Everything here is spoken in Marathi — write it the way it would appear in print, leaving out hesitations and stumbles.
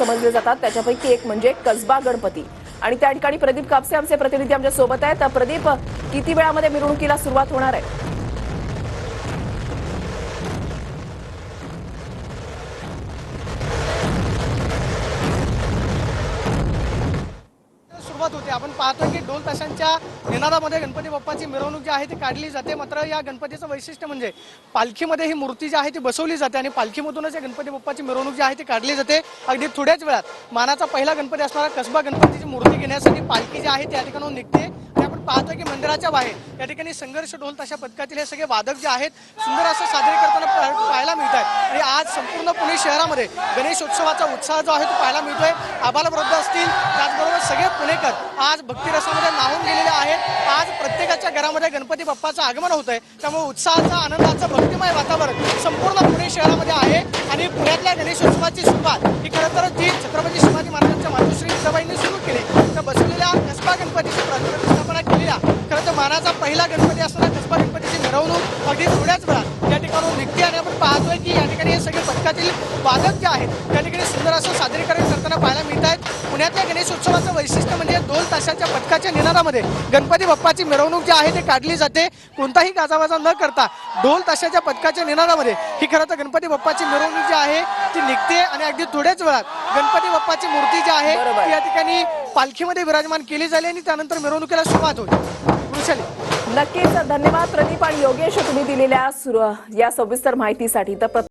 समजले जातात त्याच्यापैकी एक म्हणजे कसबा गणपती आणि त्या ठिकाणी प्रदीप कापसे आमचे प्रतिनिधी आमच्या सोबत आहेत. प्रदीप, किती वेळामध्ये मिरवणुकीला सुरुवात होणार आहे? सुरुवात होते. आपण पाहतोय की ढोल ताशांच्या निनादामध्ये गणपती बाप्पाची मिरवणूक जी आहे ती काढली जाते. मात्र या गणपतीचं वैशिष्ट्य म्हणजे पालखीमध्ये ही मूर्ती जी आहे ती बसवली जाते आणि पालखीमधूनच या गणपती बाप्पाची मिरवणूक जी आहे ती काढली जाते. अगदी थोड्याच वेळात मानाचा पहिला गणपती असणारा कसबा गणपतीची मूर्ती घेण्यासाठी पालखी जी आहे त्या ठिकाणाहून निघते. आणि आपण पाहतोय की मंदिराच्या बाहेर या ठिकाणी संघर्ष ढोल ताशा पथकातील हे सगळे वादक जे आहेत सुंदर असं साजरे करताना पाहायला मिळतात. आणि आज संपूर्ण पुणे शहरामध्ये गणेशोत्सवाचा उत्साह जो आहे तो पाहायला मिळतोय. आबालवृद्ध असतील, त्याचबरोबर सगळे पुणेकर आज भक्तिरसामध्ये न्हाऊन गेलेले आहेत. आज प्रत्येकाच्या घरामध्ये गणपती बाप्पाचं आगमन होतंय. त्यामुळे उत्साहाचं, आनंदाचं, भक्तिमय वातावरण संपूर्ण पुणे शहरामध्ये आहे. आणि पुण्यातल्या गणेशोत्सवाची सुरुवात ही खरं तर जी छत्रपती शिवाजी महाराजांच्या मातोश्री जिजाबाईंनी सुरू केली. तर बसवलेल्या कसबा गणपतीची प्रतिष्ठापना केलेल्या खरं तर मानाचा पहिला गणपती असणारा कसबा गणपतीची मिरवणूक अगदी थोड्याच वेळात या ठिकाणून निघते. आणि आपण पाहतोय की या ठिकाणी हे सगळे पथकातील वादक जे आहेत त्या ठिकाणी सुंदर असं सादरीकरण करताना पाहायला मिळत आहेत. पुण्यातल्या गणेशोत्सवाचं वैशिष्ट्य म्हणजे ढोल ताशाच्या पथकाच्या निनादामध्ये गणपती बाप्पाची मिरवणूक जी आहे ती काढली जाते. कोणताही गाजावाजा न करता ढोल ताशाच्या पथकाच्या निनादामध्ये ही खरं तर गणपती बाप्पाची मिरवणूक जी आहे ती निघते. आणि अगदी थोड्याच वेळात गणपती बाप्पाची मूर्ती जी आहे ती या ठिकाणी पालखीमध्ये विराजमान केली जाईल आणि त्यानंतर मिरवणुकीला सुरुवात होईल. वृषाली, नक्कीच धन्यवाद प्रदीप आणि योगेश, तुम्ही दिलेल्या या सविस्तर माहितीसाठी. तर